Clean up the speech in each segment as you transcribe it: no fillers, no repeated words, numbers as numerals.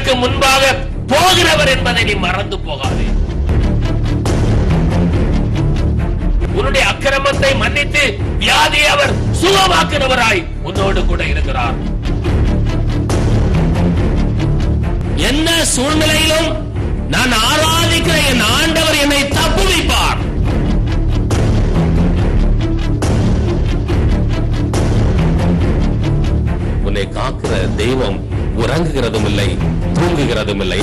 உனக்கு முன்பாக போகிறவர் என்பதை நீ மறந்து போகாதே. உன்னுடைய அக்கிரமத்தை மன்னித்து வியாதியை அவர் சுகமாக்குறவராய் உன்னோடு கூட இருக்கிறார். என்ன சூழ்நிலையிலும் நான் ஆராதிக்கிற என் ஆண்டவர் என்னை தப்புவிப்பார். உன்னை காக்கிற தெய்வம் உறங்குகிறதும் இல்லை, தூங்குகிறதும் இல்லை.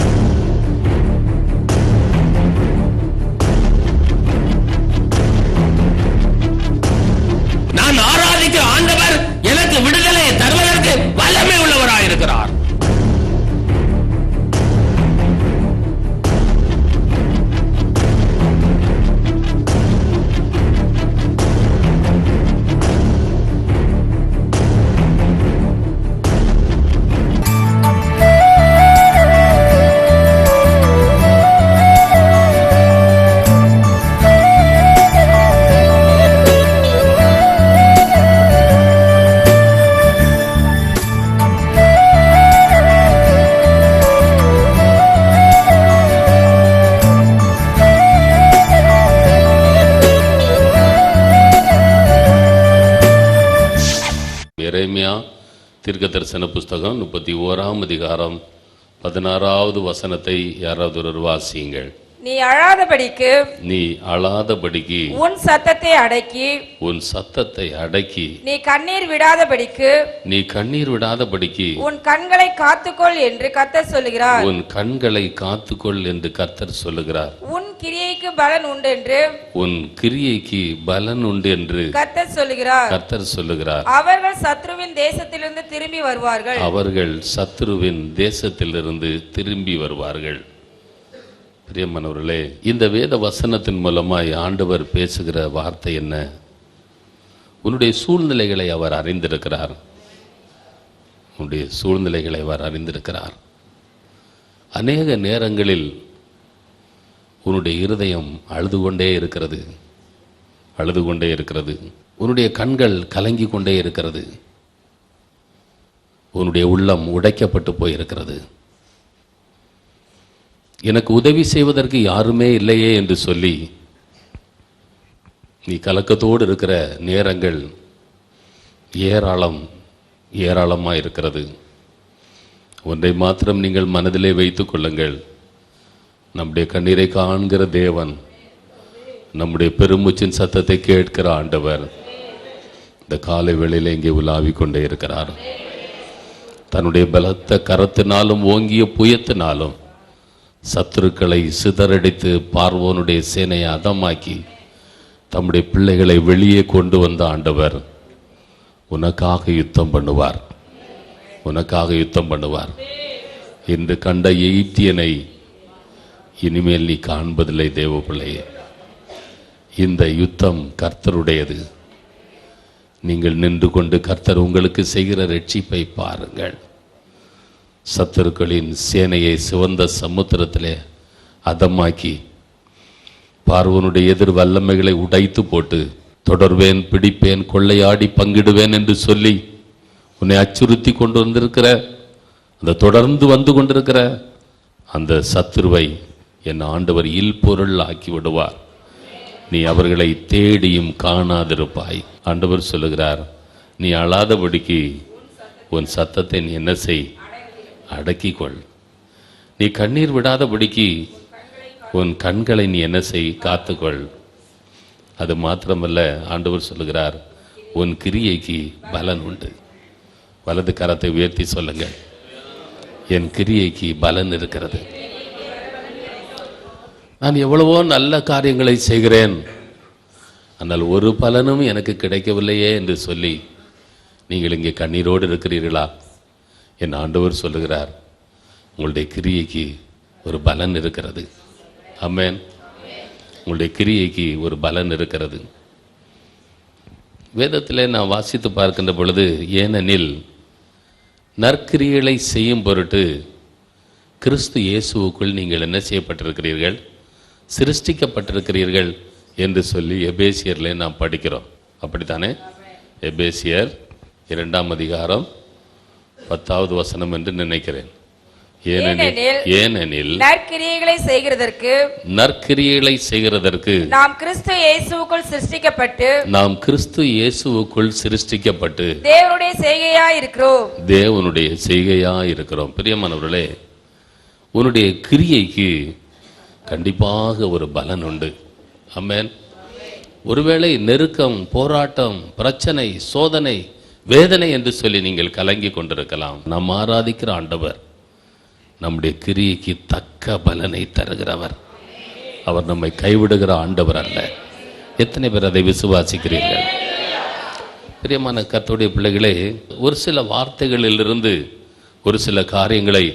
நான் ஆராதிக்கிற ஆண்டவர் எனக்கு விடுதலை தருவதற்கு வல்லமை உள்ளவராயிருக்கிறார். எரேமியா தீர்க்க தரிசன புஸ்தகம் 31ஆம் அதிகாரம் 16வது வசனத்தை யாராவது ஒரு வாசியுங்கள். நீ அழாதபடிக்கு உன் சத்தத்தை அடக்கி நீ கண்ணீர் விடாதபடிக்கு உன் கண்களை காத்துக்கொள் என்று கர்த்தர் சொல்லுகிறார். உன் கிரியைக்கு பலன் உண்டு என்று கர்த்தர் சொல்லுகிறார். அவர்கள் சத்ருவின் தேசத்திலிருந்து திரும்பி வருவார்கள். பிரியமானவர்களே, இந்த வேத வசனத்தின் மூலமாய் ஆண்டவர் பேசுகிற வார்த்தை என்ன? உன்னுடைய சூழ்நிலைகளை அவர் அறிந்திருக்கிறார். அநேக நேரங்களில் உன்னுடைய இருதயம் அழுது கொண்டே இருக்கிறது. உன்னுடைய கண்கள் கலங்கி கொண்டே இருக்கிறது. உன்னுடைய உள்ளம் உடைக்கப்பட்டு போயிருக்கிறது. எனக்கு உதவி செய்வதற்கு யாருமே இல்லையே என்று சொல்லி நீ கலக்கத்தோடு இருக்கிற நேரங்கள் ஏராளமாக இருக்கிறது. ஒன்றை மாத்திரம் நீங்கள் மனதிலே வைத்துக் கொள்ளுங்கள். நம்முடைய கண்ணீரை காண்கிற தேவன், நம்முடைய பெருமூச்சின் சத்தத்தை கேட்கிற ஆண்டவர் இந்த காலை வேளையிலே இங்கே உலாவிக் கொண்டே இருக்கிறார். தன்னுடைய பலத்த கரத்தினாலும் ஓங்கிய புயத்தினாலும் சத்துருக்களை சிதறடித்து பார்வோனுடைய சேனையை அதமாக்கி தம்முடைய பிள்ளைகளை வெளியே கொண்டு வந்த ஆண்டவர் உனக்காக யுத்தம் பண்ணுவார். இன்று கண்ட எகிப்தியனை இனிமேல் நீ காண்பதில்லை தேவ பிள்ளையே. இந்த யுத்தம் கர்த்தருடையது. நீங்கள் நின்று கொண்டு கர்த்தர் உங்களுக்கு செய்கிற ரட்சிப்பை பாருங்கள். சத்துருக்களின் சேனையை சிவந்த சமுத்திரத்திலே அதமாக்கி பார்வோனுடைய எதிர் வல்லமைகளை உடைத்து போட்டு தொடர்வேன், பிடிப்பேன், கொள்ளையாடி பங்கிடுவேன் என்று சொல்லி உன்னை அச்சுறுத்தி கொண்டு வந்திருக்கிற அந்த தொடர்ந்து வந்து கொண்டிருக்கிற அந்த சத்துருவை என் ஆண்டவர் இல்பொருள் ஆக்கி விடுவார். நீ அவர்களை தேடியும் காணாதிருப்பாய். ஆண்டவர் சொல்லுகிறார், நீ அழாதபடிக்கு உன் சத்தத்தை நீ என்ன செய்? அடக்கிக்கொள். நீ கண்ணீர் விடாதபடிக்கு உன் கண்களை நீ என்ன செய்? காத்துக்கொள். அது மாத்திரமல்ல, ஆண்டவர் சொல்லுகிறார், உன் கிரியைக்கு பலன் உண்டு. வலது கரத்தை உயர்த்தி சொல்லுங்கள், என் கிரியைக்கு பலன் இருக்கிறது. நான் எவ்வளவோ நல்ல காரியங்களை செய்கிறேன், ஆனால் ஒரு பலனும் எனக்கு கிடைக்கவில்லையே என்று சொல்லி நீங்கள் இங்கே கண்ணீரோடு இருக்கிறீர்களா? என் ஆண்டவர் சொல்லுகிறார், உங்களுடைய கிரியைக்கு ஒரு பலன் இருக்கிறது. ஆமென். உங்களுடைய கிரியைக்கு ஒரு பலன் இருக்கிறது. வேதத்திலே நான் வாசித்து பார்க்கின்ற பொழுது, ஏனெனில் நற்கிரியைகளை செய்யும் பொருட்டு கிறிஸ்து இயேசுவுக்குள் நீங்கள் என்ன செய்யப்பட்டிருக்கிறீர்கள்? சிருஷ்டிக்கப்பட்டிருக்கிறீர்கள் என்று சொல்லி எபேசியர்ல நாம் படிக்கிறோம். அப்படித்தானே? எபேசியர் 2ஆம் அதிகாரம் 10வது வசனம் என்று நினைக்கிறேன். ஏனெனில் நற்கிரியைகளை செய்கிறதற்கு நாம் கிறிஸ்து இயேசுவுக்குள் சிருஷ்டிக்கப்பட்டு தேவனுடைய செய்கையாய் இருக்கிறோம். பிரியமானவர்களே, உன்னுடைய கிரியைக்கு கண்டிப்பாக ஒரு பலன் உண்டு. ஆமென். ஒருவேளை நெருக்கம், போராட்டம், பிரச்சனை, சோதனை, வேதனை என்று சொல்லி நீங்கள் கலங்கி கொண்டிருக்கலாம். நாம் ஆராதிக்கிற ஆண்டவர் நம்முடைய கிரியைக்கு தக்க பலனை தருகிறவர். அவர் நம்மை கைவிடுகிற ஆண்டவர் அல்ல. எத்தனை பேர் அதை விசுவாசிக்கிறீர்கள்? பிரியமான கர்த்தருடைய பிள்ளைகளே, ஒரு சில வார்த்தைகளிலிருந்து ஒரு சில காரியங்களை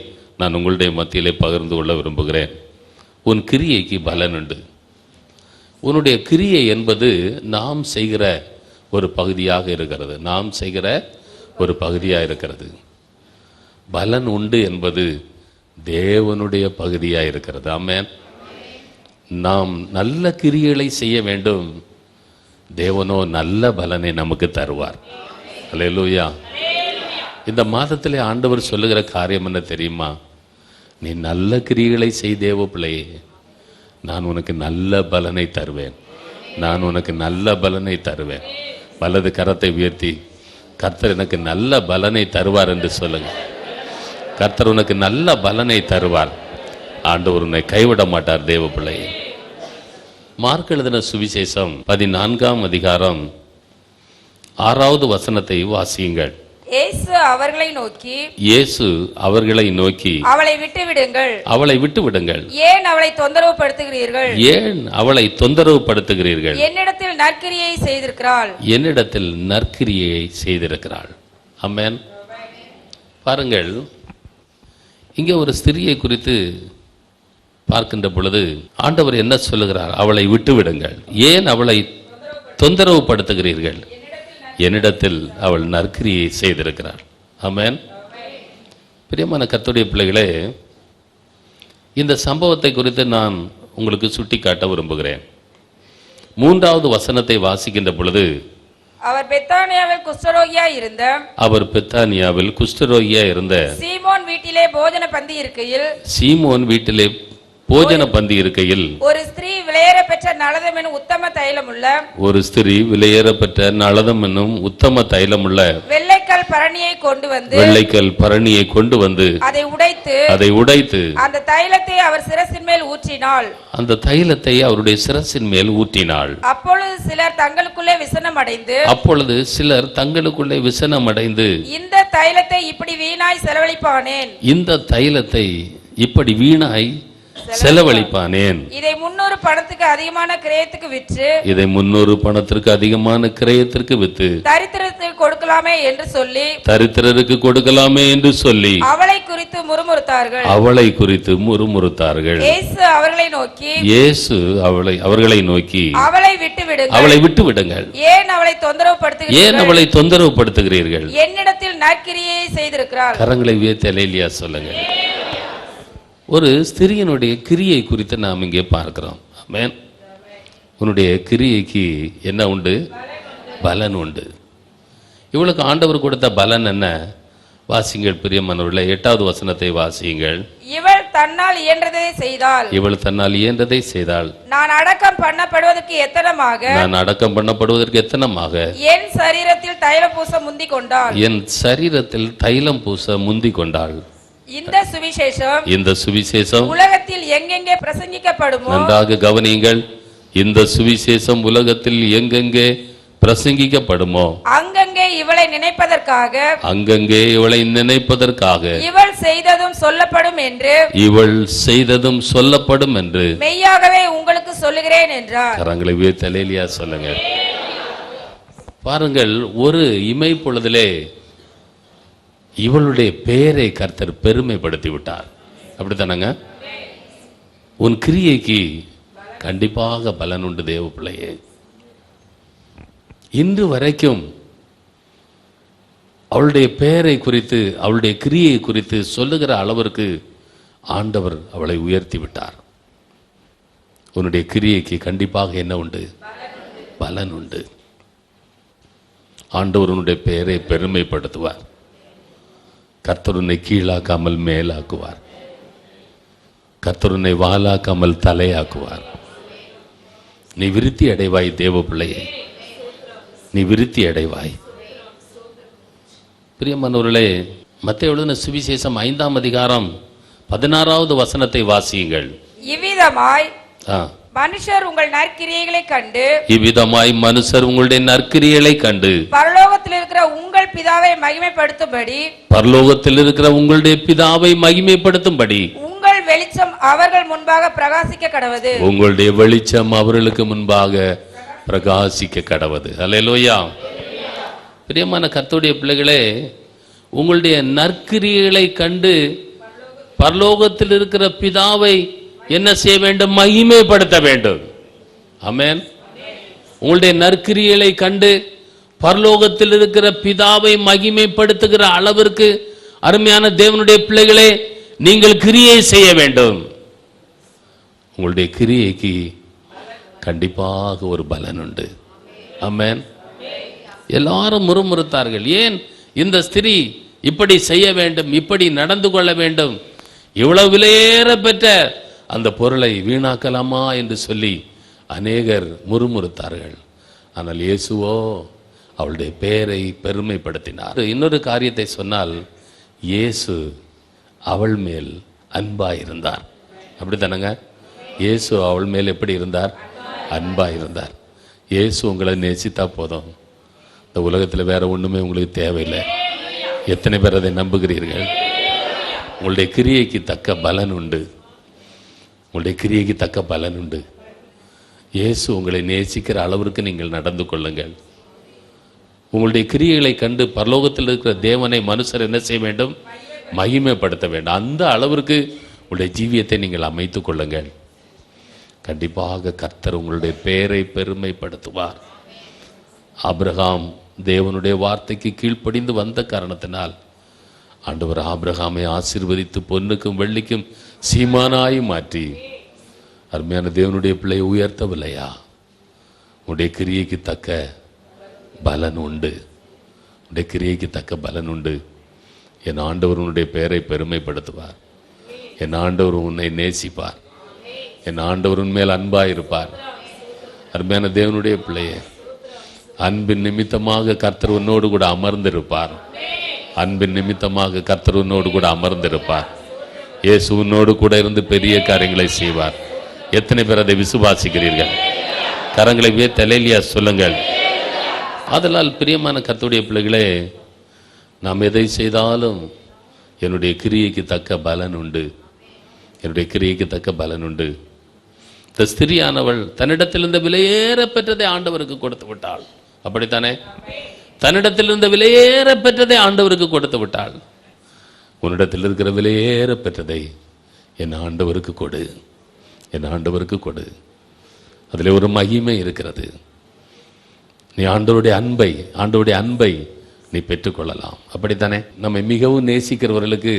நான் உங்களுடைய மத்தியிலே பகிர்ந்து கொள்ள விரும்புகிறேன். உன் கிரியைக்கு பலன் உண்டு. உன்னுடைய கிரியை என்பது நாம் செய்கிற ஒரு பகுதியாக இருக்கிறது. பலன் உண்டு என்பது தேவனுடைய பகுதியாக இருக்கிறது. ஆமென். நாம் நல்ல கிரியைகளை செய்ய வேண்டும். தேவனோ நல்ல பலனை நமக்கு தருவார். அல்லேலூயா. இந்த மாதத்திலே ஆண்டவர் சொல்லுகிற காரியம் என்ன தெரியுமா? நீ நல்ல கிரியைகளை செய் தேவ பிள்ளையே, நான் உனக்கு நல்ல பலனை தருவேன். வலது கரத்தை உயர்த்தி கர்த்தர் எனக்கு நல்ல பலனை தருவார் என்று சொல்லுங்க. கர்த்தர் உனக்கு நல்ல பலனை தருவார். ஆண்டவர் உன்னை கைவிட மாட்டார் தேவ பிள்ளையே. மார்க் எழுதின சுவிசேஷம் 14ஆம் அதிகாரம் 6வது வசனத்தை வாசியுங்கள். இயேசு அவர்களை நோக்கி அவளை விட்டு விடுங்கள். ஏன் அவளை தொந்தரவுப்படுத்துகிறீர்கள்? என்னிடத்தில் நற்கிரியை செய்திருக்கிறாள். ஆமென். பாருங்கள், இங்கே ஒரு ஸ்திரியை குறித்து பார்க்கின்ற பொழுது ஆண்டவர் என்ன சொல்லுகிறார்? அவளை விட்டு விடுங்கள். ஏன் அவளை தொந்தரவுப்படுத்துகிறீர்கள்? என்னிடத்தில் அவள் நற்கிரியை செய்திருக்கிறாள். ஆமென். பிரியமான கர்த்தருடைய பிள்ளைகளே, இந்த சம்பவத்தை குறித்து நான் உங்களுக்கு சுட்டி காட்ட விரும்புகிறேன். 3வது வசனத்தை வாசிக்கின்ற பொழுது அவர் பெத்தானியாவில் குஷ்டரோகியா இருந்த சீமோன் வீட்டிலே போஜன பந்தி இருக்கையில் ஒரு ஸ்திரீ விலையேற பெற்ற நளதம் என்னும் உத்தம தைலமுள்ள வெள்ளைக்கல் பரணியை கொண்டு வந்து அதை உடைத்து அந்த தைலத்தை அவருடைய சிரசின் மேல் ஊற்றினாள். அப்பொழுது சிலர் தங்களுக்குள்ளே விசனமடைந்து இந்த தைலத்தை இப்படி வீணாய் செலவழிப்பானேன். இதை 300 பணத்துக்கு அதிகமான கிரயத்திற்கு விற்று தரித்திரருக்கு கொடுக்கலாமே என்று சொல்லி அவளை குறித்து முறுமுறுத்தார்கள். இயேசு அவர்களை நோக்கி அவளை விட்டு விடுங்கள். ஏன் அவளை தொந்தரவுப்படுத்துகிறீர்கள்? என்னிடத்தில் நற்கிரியை செய்திருக்கிறாள். கரங்களை உயர்த்தி அல்லேலூயா சொல்லுங்க. ஒரு ஸ்திரியினுடைய கிரியை குறித்து நாம் இங்கே பார்க்கிறோம். ஆமென். உன்னுடைய கிரியைக்கு என்ன உண்டு? பலன் உண்டு. இவளுக்கு ஆண்டவர் கொடுத்த பலன் என்ன? வாசிங்கள் பிரியமானவர்களே, 8வது வசனத்தை வாசியுங்கள். இவள் தன்னால் இயன்றதை செய்தாள். நான் அடக்கம் பண்ணப்படுவதற்கு எத்தனமாக என் சரீரத்தில் தைலம் பூச முந்திக் கொண்டாள். இந்த சுவிசேஷம் உலகத்தில் எங்கெங்கே பிரசங்கிக்கப்படுமோ, நன்றாக கவனியுங்கள், இந்த சுவிசேஷம் உலகத்தில் எங்கெங்கே பிரசங்கிக்கப்படுமோ அங்கங்கே இவளை நினைப்பதற்காக இவள் செய்ததும் சொல்லப்படும் என்று மெய்யாகவே உங்களுக்கு சொல்லுகிறேன் என்றார். கரங்களை உயர்த்தி அல்லேலூயா சொல்லுங்க. பாருங்கள், ஒரு இமை பொழுதிலே இவளுடைய பெயரை கர்த்தர் பெருமைப்படுத்தி விட்டார். அப்படித்தானங்க? உன் கிரியைக்கு கண்டிப்பாக பலன் உண்டு தேவ பிள்ளையே. இன்று வரைக்கும் அவளுடைய பெயரை குறித்து, அவளுடைய கிரியை குறித்து சொல்லுகிற அளவிற்கு ஆண்டவர் அவளை உயர்த்தி விட்டார். உன்னுடைய கிரியைக்கு கண்டிப்பாக என்ன உண்டு? பலன் உண்டு. ஆண்டவர் உன்னுடைய பெயரை பெருமைப்படுத்துவார். கர்த்தர் உன்னை கீழாக்காமல் மேலாக்குவார். கர்த்தர் உன்னை வாலாக்காமல் தலையாக்குவார். நீ விருத்தி அடைவாய் தேவ பிள்ளையே, நீ விருத்தி அடைவாய். பிரியமானவர்களே, மத்தேயு எழுதின சுவிசேஷம் 5ஆம் அதிகாரம் 16வது வசனத்தை வாசியுங்கள். இவ்விதமாய் மனுஷர் உங்கள் நற்கிரியைகளை கண்டு, இவ்விதமாய் மனுஷர் உங்களுடைய நற்கிரியைகளை கண்டு பரலோகத்தில் இருக்கிற உங்கள் பிதாவை மகிமைப்படுத்தும்படி, பரலோகத்தில் இருக்கிற உங்களுடைய பிதாவை மகிமைப்படுத்தும்படி உங்கள் வெளிச்சம் அவர்கள் முன்பாக பிரகாசிக்க கடவது. உங்களுடைய வெளிச்சம் அவர்களுக்கு முன்பாக பிரகாசிக்க கடவது. அல்லேலூயா. பிரியமான கர்த்தருடைய பிள்ளைகளே, உங்களுடைய நற்கிரியைகளை கண்டு பரலோகத்தில் இருக்கிற பிதாவை என்ன செய்ய வேண்டும்? மகிமைப்படுத்த வேண்டும். ஆமென். உங்களுடைய நற்கிரியைகளை கண்டு பரலோகத்தில் இருக்கிற பிதாவை மகிமைப்படுத்துகிற அளவிற்கு அருமையான தேவனுடைய பிள்ளைகளே, நீங்கள் கிரியை செய்ய வேண்டும். உங்களுடைய கிரியைக்கு கண்டிப்பாக ஒரு பலன் உண்டு. ஆமென். எல்லாரும் முறுமுறுத்தார்கள். ஏன் இந்த ஸ்திரீ இப்படி செய்ய வேண்டும், இப்படி நடந்து கொள்ள வேண்டும், இவ்வளவு விலையேற பெற்ற அந்த பொருளை வீணாக்கலாமா என்று சொல்லி அநேகர் முறுமுறுத்தார்கள். ஆனால் இயேசுவோ அவளுடைய பெயரை பெருமைப்படுத்தினார். இன்னொரு காரியத்தை சொன்னால், இயேசு அவள் மேல் அன்பாயிருந்தார். அப்படித்தானங்க? இயேசு அவள் மேல் எப்படி இருந்தார்? அன்பாயிருந்தார். இயேசு உங்களை நேசித்தா போதும், இந்த உலகத்தில் வேற ஒண்ணுமே உங்களுக்கு தேவையில்லை. எத்தனை பேர் அதை நம்புகிறீர்கள்? உங்களுடைய கிரியைக்கு தக்க பலன் உண்டு. உங்களுடைய கிரியைக்கு தக்க பலன் உண்டு. இயேசு உங்களை நேசிக்கிற அளவிற்கு நீங்கள் நடந்து கொள்ளுங்கள். உங்களுடைய கிரியைகளை கண்டு பரலோகத்தில் இருக்கிற தேவனை மனுஷர் என்ன செய்ய வேண்டும்? மகிமைப்படுத்த வேண்டும். அந்த அளவிற்கு உங்களுடைய ஜீவியத்தை நீங்கள் அமைத்துக் கொள்ளுங்கள். கண்டிப்பாக கர்த்தர் உங்களுடைய பெயரை பெருமைப்படுத்துவார். ஆபிரகாம் தேவனுடைய வார்த்தைக்கு கீழ்ப்படிந்து வந்த காரணத்தினால் ஆண்டவர் ஆபிரகாமை ஆசீர்வதித்து பொன்னுக்கும் வெள்ளிக்கும் சீமானாய் மாற்றி அருமையான தேவனுடைய பிள்ளையை உயர்த்தவில்லையா? உடைய கிரியைக்கு தக்க பலன் உண்டு. உடைய கிரியைக்கு தக்க பலன் உண்டு. என் ஆண்டவர் உன்னுடைய பெயரை பெருமைப்படுத்துவார். என் ஆண்டவர் உன்னை நேசிப்பார். என் ஆண்டவர் உன்மேல் அன்பாயிருப்பார். அருமையான தேவனுடைய பிள்ளையே, அன்பின் நிமித்தமாக கர்த்தர் உன்னோடு கூட அமர்ந்திருப்பார். அன்பின் நிமித்தமாக கர்த்தர் உன்னோடு கூட அமர்ந்திருப்பார். இயேசு உன்னோடு கூட இருந்து பெரிய காரியங்களை செய்வார். எத்தனை பேர் அதை விசுவாசிக்கிறீர்கள்? கரங்களை தலையிலியா சொல்லுங்கள். ஆதலால் பிரியமான கர்த்தருடைய பிள்ளைகளே, நாம் எதை செய்தாலும் என்னுடைய கிரியைக்கு தக்க பலன் உண்டு. என்னுடைய கிரியைக்கு தக்க பலன் உண்டு. இந்த ஸ்திரியானவள் தன்னிடத்திலிருந்த விலையேற பெற்றதை ஆண்டவருக்கு கொடுத்து விட்டாள். அப்படித்தானே? தன்னிடத்திலிருந்த விலையேற பெற்றதை ஆண்டவருக்கு கொடுத்து விட்டாள். உன்னிடத்தில் இருக்கிற விலையேற பெற்றதை என் ஆண்டவருக்கு கொடு, என் ஆண்டவருக்கு கொடு. அதில் ஒரு மகிமை இருக்கிறது. நீ ஆண்டவருடைய அன்பை நீ பெற்றுக்கொள்ளலாம். அப்படித்தானே? நம்மை மிகவும் நேசிக்கிறவர்களுக்கு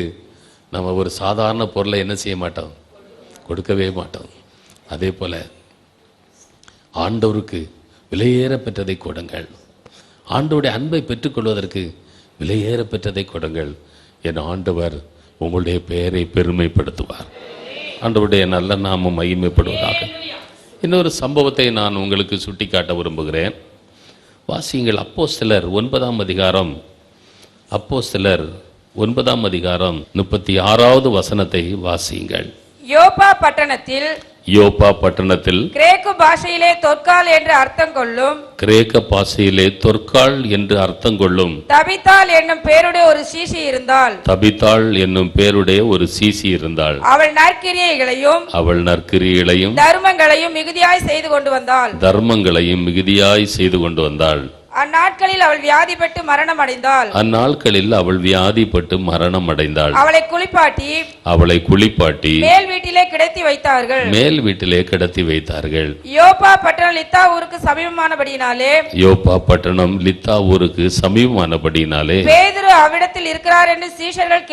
நம்ம ஒரு சாதாரண பொருளை என்ன செய்ய மாட்டோம்? கொடுக்கவே மாட்டோம். அதே போல ஆண்டவருக்கு விலையேற பெற்றதை கொடுங்கள். ஆண்டவருடைய அன்பை பெற்றுக்கொள்வதற்கு விலையேற பெற்றதை கொடுங்கள். என் ஆண்டவர் உங்களுடைய பெயரை பெருமைப்படுத்துவார். ஆண்டவருடைய நல்ல நாமம் மகிமைப்படுவதாக. இன்னொரு சம்பவத்தை நான் உங்களுக்கு சுட்டிக்காட்ட விரும்புகிறேன். வாசியுங்கள். அப்போஸ்தலர் 9ஆம் அதிகாரம். அப்போஸ்தலர் 9ஆம் அதிகாரம் 36வது வசனத்தை வாசியுங்கள். யோப்பா பட்டணத்தில் கிரேக்க பாஷையிலே தொற்கால் என்று அர்த்தம் கொள்ளும் தபித்தாள் என்னும் பேருடைய ஒரு சீசி இருந்தாள். அவள் நற்கிரியைகளையும் தர்மங்களையும் மிகுதியாய் செய்து கொண்டு வந்தாள். அந்நாட்களில் அவள் வியாதிப்பட்டு மரணம் அடைந்தாள். அவளை குளிப்பாட்டி மேல் வீட்டிலே கிடத்தி வைத்தார்கள். யோப்பா பட்டணம் லித்தா ஊருக்கு சமீபமானபடியினாலே பேதுரு அவ்விடத்தில் இருக்கிறார் என்று சீஷர்கள்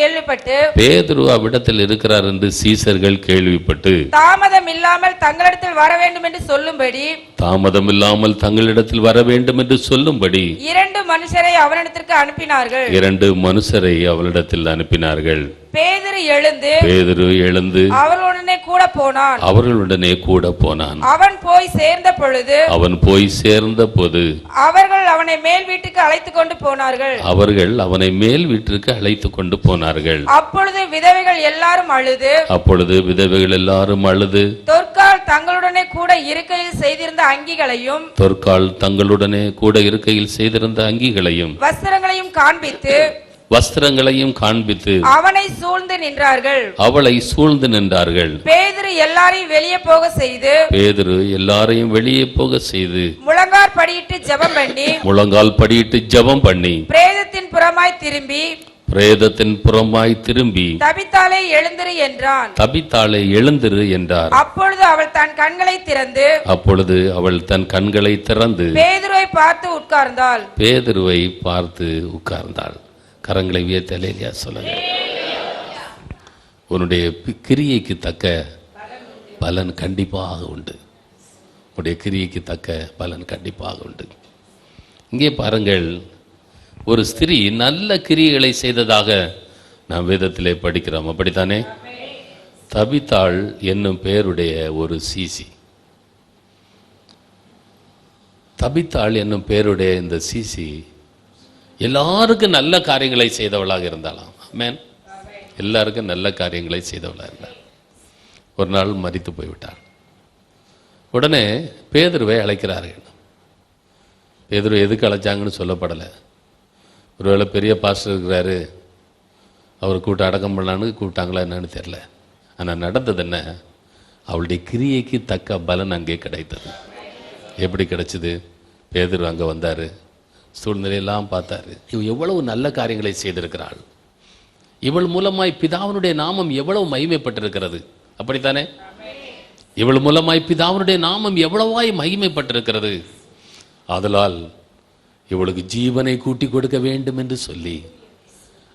கேள்விப்பட்டு தாமதம் இல்லாமல் தங்களிடத்தில் வர வேண்டும் என்று சொல்லும்படி இரண்டு மனுஷரை அவளிடத்தில் அனுப்பினார்கள். பேதுரு எழுந்து அவளுடனே அவர்களுடனே கூட போனான். அவர்களுடனே கூட போனான். அவன் போய் சேர்ந்த பொழுது அவன் போய் சேர்ந்த போது அவர்கள் அவனை மேல் வீட்டுக்கு அழைத்து கொண்டு போனார்கள். அவர்கள் அவனை மேல் வீட்டிற்கு அழைத்து கொண்டு போனார்கள். அப்பொழுது விதவைகள் எல்லாரும் அழுது அப்பொழுது விதவைகள் எல்லாரும் அழுது தொற்கால் தங்களுடனே கூட இருக்கையில் செய்திருந்த அங்கிகளையும் தொற்கால் தங்களுடனே கூட இருக்கையில் செய்திருந்த அங்கிகளையும் வஸ்திரங்களையும் காண்பித்து அவனை சூழ்ந்து நின்றார்கள். அவளை சூழ்ந்து நின்றார்கள். பேதுரு எல்லாரையும் வெளியே போக செய்து முழங்கால் படியிட்டு ஜெபம் பண்ணி பிரேதத்தின் புறமாய் திரும்பி தபித்தாளே எழுந்திரு என்றார். அப்பொழுது அவள் தன் கண்களை திறந்து பேதுருவை பார்த்து உட்கார்ந்தாள். கரங்களை உயர்த்தி அல்லேலூயா சொல்லுங்க. உன்னுடைய கிரியைக்கு தக்க பலன் கண்டிப்பாக உண்டு. உன்னுடைய கிரியைக்கு தக்க பலன் கண்டிப்பாக உண்டு. இங்கே பாருங்கள், ஒரு ஸ்திரீ நல்ல கிரியைகளை செய்ததாக நாம் வேதத்திலே படிக்கிறோம். அப்படித்தானே? தபித்தாள் என்னும் பெயருடைய ஒரு சீசி, தபித்தாள் என்னும் பெயருடைய இந்த சீசி எல்லாருக்கும் நல்ல காரியங்களை செய்தவளாக இருந்தாலாம். ஆமென். எல்லாருக்கும் நல்ல காரியங்களை செய்தவளாக இருந்தாள். ஒரு நாள் மரித்து போய்விட்டாள். உடனே பேதுருவை அழைக்கிறார்கள். பேதுரு எதுக்கு அழைச்சாங்கன்னு சொல்லப்படலை. ஒருவேளை பெரிய பாஸ்டர் இருக்கிறாரு, அவர் கூட்ட அடக்கம் பண்ணலான்னு கூப்பிட்டாங்களா என்னன்னு தெரியல. ஆனால் நடந்தது என்ன? அவளுடைய கிரியைக்கு தக்க பலன் அங்கே கிடைத்தது. எப்படி கிடைச்சது? பேதுரு அங்கே வந்தார், சூழ்நிலையெல்லாம் பார்த்தாரு. இவள் எவ்வளவு நல்ல காரியங்களை செய்திருக்கிறாள், இவள் மூலமாய் பிதாவினுடைய நாமம் எவ்வளவு மகிமைப்பட்டிருக்கிறது. அப்படித்தானே? இவள் மூலமாய் பிதாவினுடைய நாமம் எவ்வளவாய் மகிமைப்பட்டிருக்கிறது. ஆதலால் இவளுக்கு ஜீவனை கூட்டி கொடுக்க வேண்டும் என்று சொல்லி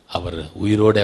அவர் உயிரோட